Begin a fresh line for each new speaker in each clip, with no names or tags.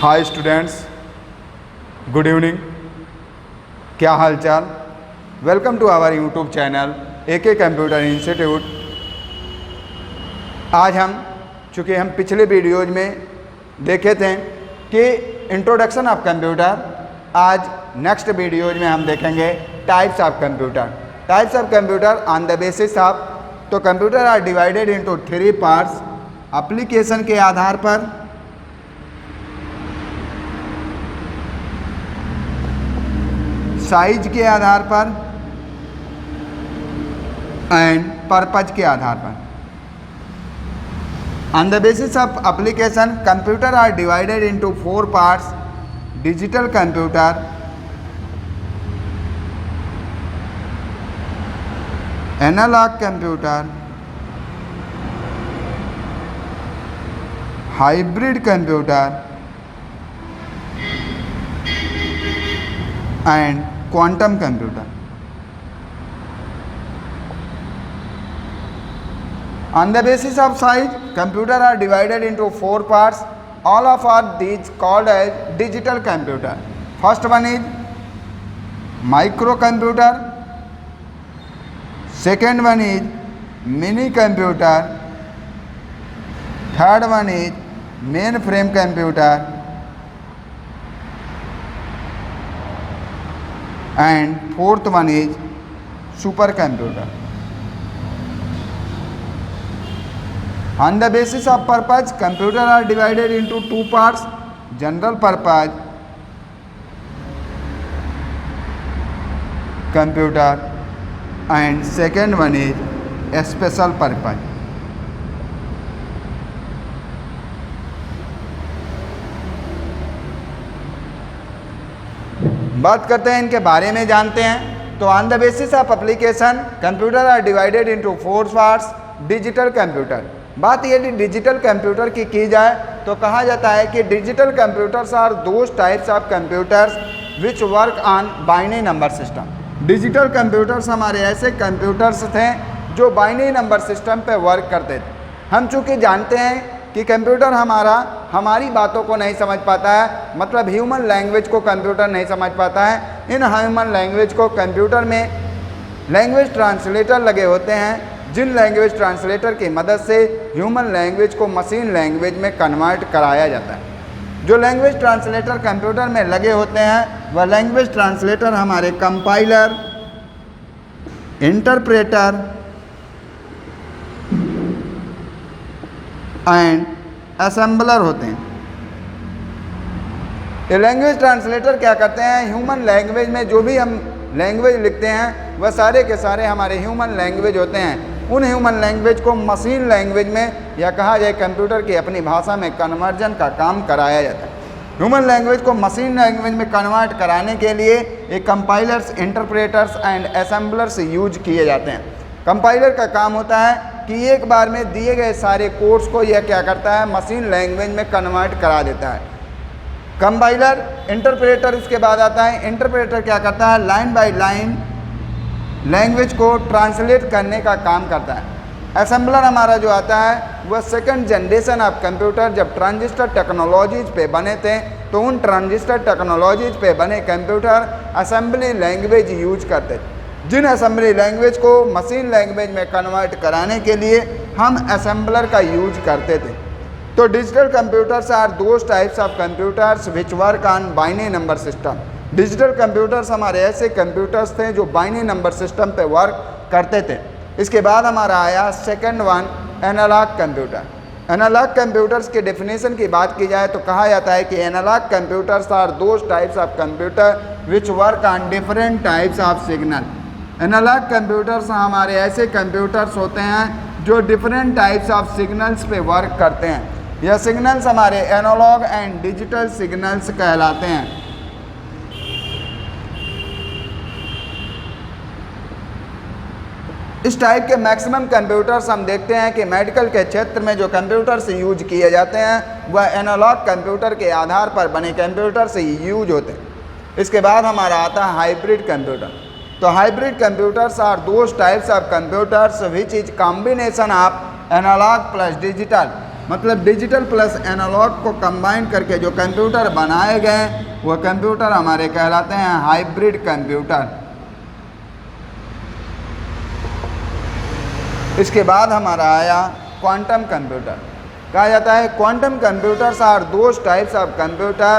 Hi students, good evening. क्या हाल चाल। Welcome to our YouTube channel AK computer institute. आज चूँकि हम पिछले वीडियोज में देखे थे कि इंट्रोडक्शन ऑफ कंप्यूटर, आज नेक्स्ट वीडियोज में हम देखेंगे types of computer. Types of computer on the basis of, तो computer are divided into 3 parts. Application के आधार पर, साइज के आधार पर एंड पर्पज के आधार पर। On the basis of application, computer are divided into 4 parts: digital computer, analog computer, hybrid computer and quantum computer. On the basis of size, computer are divided into 4 parts. All of are these called as digital computer. First one is microcomputer, second one is mini computer, third one is mainframe computer, and fourth one is supercomputer. On the basis of purpose, computer are divided into 2 parts: general purpose computer and second one is special purpose. बात करते हैं इनके बारे में, जानते हैं। तो on the basis of application, computer are divided into 4 parts. Digital computer, बात यदि डिजिटल कंप्यूटर की जाए तो कहा जाता है कि digital computers are those types of computers which work on binary number system. Digital computers हमारे ऐसे कंप्यूटर्स थे जो बाइनरी नंबर सिस्टम पे वर्क करते थे। हम चूँकि जानते हैं कि कंप्यूटर हमारी बातों को नहीं समझ पाता है, मतलब ह्यूमन लैंग्वेज को कंप्यूटर नहीं समझ पाता है। इन ह्यूमन लैंग्वेज को कंप्यूटर में लैंग्वेज ट्रांसलेटर लगे होते हैं, जिन लैंग्वेज ट्रांसलेटर की मदद से ह्यूमन लैंग्वेज को मशीन लैंग्वेज में कन्वर्ट कराया जाता है। जो लैंग्वेज ट्रांसलेटर कंप्यूटर में लगे होते हैं वह लैंग्वेज ट्रांसलेटर हमारे कंपाइलर, इंटरप्रेटर एंड असेंबलर होते हैं। ये लैंग्वेज ट्रांसलेटर क्या करते हैं, ह्यूमन लैंग्वेज में जो भी हम लैंग्वेज लिखते हैं वह सारे के सारे हमारे ह्यूमन लैंग्वेज होते हैं। उन ह्यूमन लैंग्वेज को मशीन लैंग्वेज में, या कहा जाए कंप्यूटर की अपनी भाषा में, कन्वर्जन का काम कराया जाता है। ह्यूमन लैंग्वेज को मशीन लैंग्वेज में कन्वर्ट कराने के लिए एक compilers, interpreters and assemblers use किए जाते हैं। कंपाइलर का काम होता है कि एक बार में दिए गए सारे कोड्स को यह क्या करता है, मशीन लैंग्वेज में कन्वर्ट करा देता है। कंपाइलर, इंटरप्रेटर इसके बाद आता है। इंटरप्रेटर क्या करता है, लाइन बाय लाइन लैंग्वेज को ट्रांसलेट करने का काम करता है। असेंबलर हमारा जो आता है वह सेकंड जनरेशन ऑफ कंप्यूटर, जब ट्रांजिस्टर टेक्नोलॉजीज पे बने थे तो उन ट्रांजिस्टर टेक्नोलॉजीज पे बने कंप्यूटर असेंबली लैंग्वेज यूज करते थे। जिन असेंबली लैंग्वेज को मशीन लैंग्वेज में कन्वर्ट कराने के लिए हम असेंबलर का यूज करते थे। तो digital computers are those types of computers which work on binary number system. Digital computers हमारे ऐसे कंप्यूटर्स थे जो बाइनरी नंबर सिस्टम पे वर्क करते थे। इसके बाद हमारा आया second one, analog computer. Analog computers के डेफिनेशन की बात की जाए तो कहा जाता है कि analog computers are those types of computer which work on different types of signal. Analog computers हमारे ऐसे कंप्यूटर्स होते हैं जो डिफरेंट टाइप्स ऑफ सिग्नल्स पे वर्क करते हैं। यह सिग्नल्स हमारे एनालॉग एंड डिजिटल सिग्नल्स कहलाते हैं। इस टाइप के मैक्सिमम कंप्यूटर्स हम देखते हैं कि मेडिकल के क्षेत्र में जो कंप्यूटर्स यूज किए जाते हैं वह एनालॉग कंप्यूटर के आधार पर बने कंप्यूटर्स यूज होते हैं। इसके बाद हमारा आता है हाइब्रिड कंप्यूटर। तो hybrid computers are those types of computers which is combination of analog plus digital. मतलब डिजिटल प्लस एनालॉग को कंबाइन करके जो कंप्यूटर बनाए गए वो कंप्यूटर हमारे कहलाते हैं हाइब्रिड कंप्यूटर। इसके बाद हमारा आया क्वांटम कंप्यूटर। कहा जाता है quantum computers are those types of computer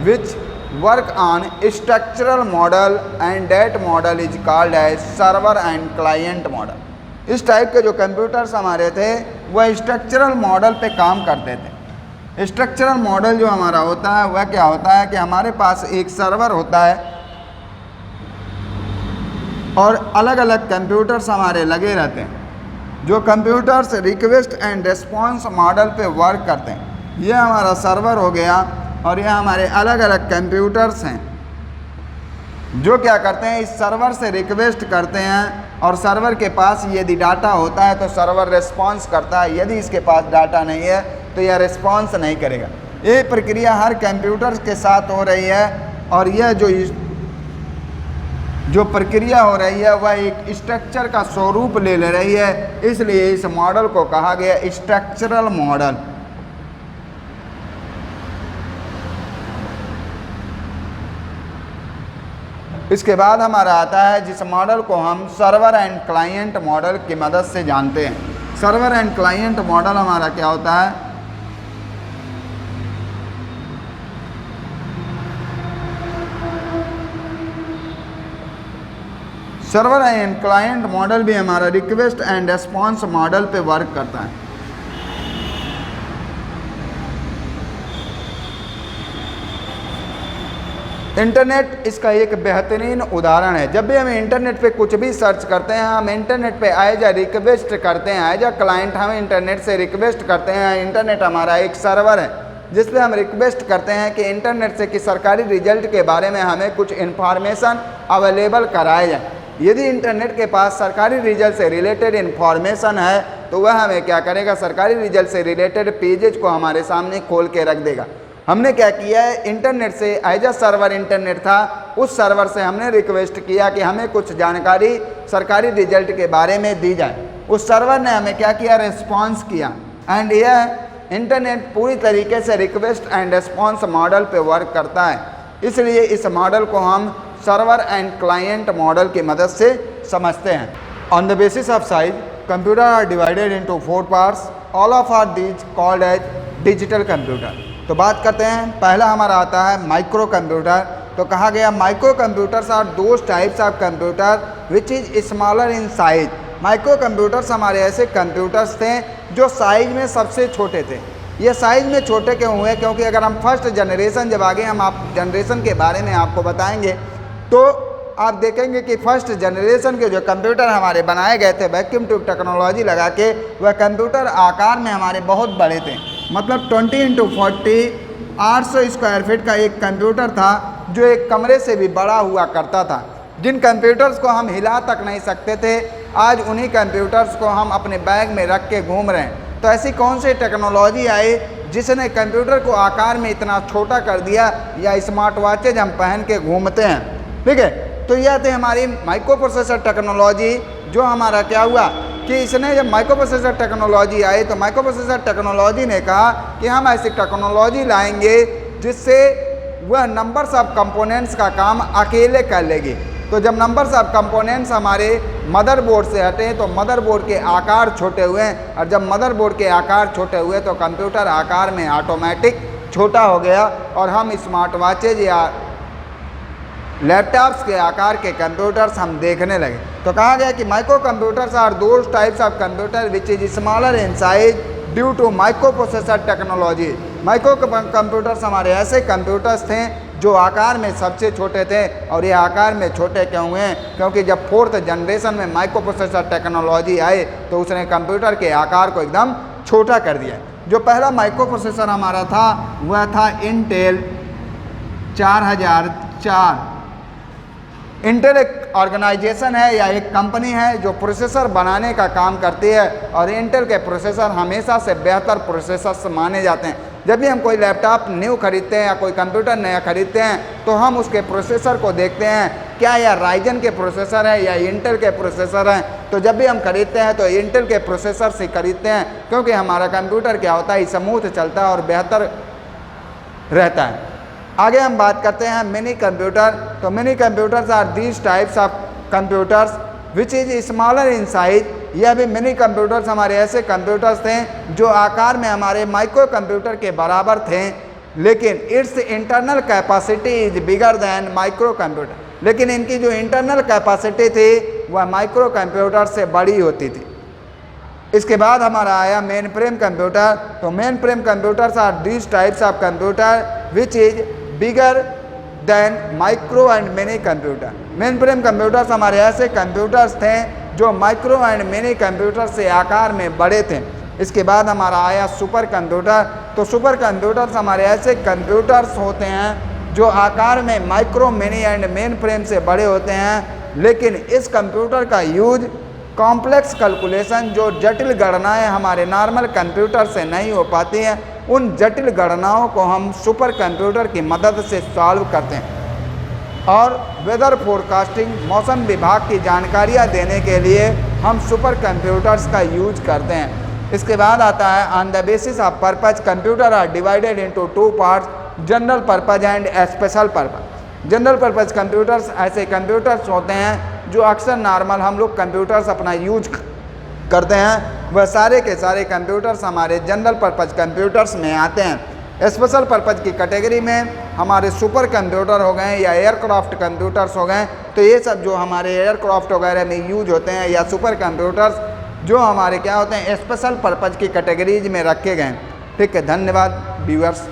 which work on structural model and that model is called as server and client model. इस टाइप के जो कंप्यूटर्स हमारे थे वह स्ट्रक्चरल मॉडल पे काम करते थे। स्ट्रक्चरल मॉडल जो हमारा होता है वह क्या होता है कि हमारे पास एक सर्वर होता है और अलग अलग कंप्यूटर्स हमारे लगे रहते हैं जो computers request and response model पे वर्क करते हैं। यह हमारा सर्वर हो गया और यह हमारे अलग अलग कंप्यूटर्स हैं जो क्या करते हैं, इस सर्वर से रिक्वेस्ट करते हैं और सर्वर के पास यदि डाटा होता है तो सर्वर रिस्पॉन्स करता है, यदि इसके पास डाटा नहीं है तो यह रिस्पॉन्स नहीं करेगा। ये प्रक्रिया हर कंप्यूटर के साथ हो रही है और यह जो प्रक्रिया हो रही है वह एक स्ट्रक्चर का स्वरूप ले रही है, इसलिए इस मॉडल को कहा गया स्ट्रक्चरल मॉडल। इसके बाद हमारा आता है जिस मॉडल को हम सर्वर एंड क्लाइंट मॉडल की मदद से जानते हैं। सर्वर एंड क्लाइंट मॉडल हमारा क्या होता है, सर्वर एंड क्लाइंट मॉडल भी हमारा रिक्वेस्ट एंड रिस्पॉन्स मॉडल पे वर्क करता है। इंटरनेट इसका एक बेहतरीन उदाहरण है। जब भी हम इंटरनेट पे कुछ भी सर्च करते हैं, हम इंटरनेट पे एज ए रिक्वेस्ट करते हैं, एज ए क्लाइंट हम इंटरनेट से रिक्वेस्ट करते हैं। इंटरनेट हमारा एक सर्वर है जिस पे हम रिक्वेस्ट करते हैं कि इंटरनेट से कि सरकारी रिजल्ट के बारे में हमें कुछ इन्फॉर्मेशन अवेलेबल कराया जाए। यदि इंटरनेट के पास सरकारी रिजल्ट से रिलेटेड इन्फॉर्मेशन है तो वह हमें क्या करेगा, सरकारी रिजल्ट से रिलेटेड पेजेज को हमारे सामने खोल के रख देगा। हमने क्या किया है, इंटरनेट से एज अ सर्वर इंटरनेट था, उस सर्वर से हमने रिक्वेस्ट किया कि हमें कुछ जानकारी सरकारी रिजल्ट के बारे में दी जाए। उस सर्वर ने हमें क्या किया, रिस्पॉन्स किया। एंड यह इंटरनेट पूरी तरीके से रिक्वेस्ट एंड रिस्पॉन्स मॉडल पे वर्क करता है, इसलिए इस मॉडल को हम सर्वर एंड क्लाइंट मॉडल की मदद से समझते हैं। On the basis of size computer are divided into 4 parts, all of are these called as digital computer. तो बात करते हैं, पहला हमारा आता है माइक्रो कंप्यूटर। तो कहा गया micro computers are those types of computer which is smaller in size. Micro computers हमारे ऐसे कंप्यूटर्स थे जो साइज में सबसे छोटे थे। ये साइज में छोटे क्यों हुए, क्योंकि अगर हम फर्स्ट जनरेशन जब आगे हम आप जनरेशन के बारे में आपको बताएंगे तो आप देखेंगे कि फर्स्ट जनरेशन के जो कंप्यूटर हमारे बनाए गए थे वैक्यूम ट्यूब टेक्नोलॉजी लगा के, वह कंप्यूटर आकार में हमारे बहुत बड़े थे। मतलब 20x40 800 स्क्वायर फीट का एक कंप्यूटर था जो एक कमरे से भी बड़ा हुआ करता था। जिन कंप्यूटर्स को हम हिला तक नहीं सकते थे, आज उन्हीं कंप्यूटर्स को हम अपने बैग में रख के घूम रहे हैं। तो ऐसी कौन सी टेक्नोलॉजी आई जिसने कंप्यूटर को आकार में इतना छोटा कर दिया, या स्मार्ट वॉचेज हम पहन के घूमते हैं, ठीक है। तो यह थी हमारी माइक्रो प्रोसेसर टेक्नोलॉजी। जो हमारा क्या हुआ कि इसने जब माइक्रो प्रोसेसर टेक्नोलॉजी आई तो माइक्रो प्रोसेसर टेक्नोलॉजी ने कहा कि हम ऐसी टेक्नोलॉजी लाएंगे जिससे वह नंबर्स ऑफ कंपोनेंट्स का काम अकेले कर लेगी। तो जब नंबर्स ऑफ कंपोनेंट्स हमारे मदरबोर्ड से हटे तो मदरबोर्ड के आकार छोटे हुए, और जब मदरबोर्ड के आकार छोटे हुए तो कंप्यूटर आकार में ऑटोमेटिक छोटा हो गया और हम स्मार्ट वॉचेज या लैपटॉप्स के आकार के कंप्यूटर्स हम देखने लगे। तो कहा गया कि micro computers are those types of computer which is smaller in size due to microprocessor technology. Micro computers हमारे ऐसे कंप्यूटर्स थे जो आकार में सबसे छोटे थे, और ये आकार में छोटे क्यों हुए, क्योंकि जब 4th जनरेशन में माइक्रो प्रोसेसर टेक्नोलॉजी आए तो उसने कंप्यूटर के आकार को एकदम छोटा कर दिया। जो पहला माइक्रो प्रोसेसर हमारा था वह था इंटेल 4004। इंटेल एक ऑर्गेनाइजेशन है या एक कंपनी है जो प्रोसेसर बनाने का काम करती है, और इंटेल के प्रोसेसर हमेशा से बेहतर प्रोसेसर माने जाते हैं। जब भी हम कोई लैपटॉप न्यू खरीदते हैं या कोई कंप्यूटर नया खरीदते हैं तो हम उसके प्रोसेसर को देखते हैं, क्या यह राइजन के प्रोसेसर है या इंटेल के प्रोसेसर हैं। तो जब भी हम खरीदते हैं तो इंटेल के प्रोसेसर से खरीदते हैं, क्योंकि हमारा कंप्यूटर क्या होता है, स्मूथ चलता है और बेहतर रहता है। आगे हम बात करते हैं मिनी कंप्यूटर। तो mini computers are these types of computers which is smaller in size. यह भी मिनी कंप्यूटर्स हमारे ऐसे कंप्यूटर्स थे जो आकार में हमारे माइक्रो कंप्यूटर के बराबर थे, लेकिन it's internal capacity is bigger than micro computer. लेकिन इनकी जो इंटरनल कैपेसिटी थी वह माइक्रो कंप्यूटर से बड़ी होती थी। इसके बाद हमारा आया मेन फ्रेम कंप्यूटर। तो mainframe computers are these types of computer which is bigger than micro and mini computer. Mainframe computers हमारे ऐसे कंप्यूटर्स थे जो माइक्रो एंड मिनी कंप्यूटर से आकार में बड़े थे। इसके बाद हमारा आया सुपर कंप्यूटर। तो सुपर कंप्यूटर्स हमारे ऐसे कंप्यूटर्स होते हैं जो आकार में micro, mini and main frame से बड़े होते हैं, लेकिन इस कंप्यूटर का यूज कॉम्प्लेक्स कैलकुलेशन, जो जटिल गणनाएं हमारे नॉर्मल कंप्यूटर से नहीं हो पाती हैं, उन जटिल गणनाओं को हम सुपर कंप्यूटर की मदद से सॉल्व करते हैं। और वेदर फोरकास्टिंग, मौसम विभाग की जानकारियां देने के लिए हम सुपर कंप्यूटर्स का यूज करते हैं। इसके बाद आता है on the basis of purpose computer are divided into two parts, general purpose and special purpose. General purpose computers ऐसे कंप्यूटर्स होते हैं जो अक्सर नॉर्मल हम लोग कंप्यूटर्स अपना यूज करते हैं, वह सारे के सारे कंप्यूटर्स हमारे जनरल पर्पज कंप्यूटर्स में आते हैं। स्पेशल पर्पज की कैटेगरी में हमारे सुपर कंप्यूटर हो गए या एयरक्राफ्ट कंप्यूटर्स हो गए, तो ये सब जो हमारे एयरक्राफ्ट वगैरह में यूज होते हैं, या सुपर कंप्यूटर्स जो हमारे क्या होते हैं स्पेशल पर्पज की कैटेगरीज में रखे गए। ठीक है, धन्यवाद व्यूअर्स।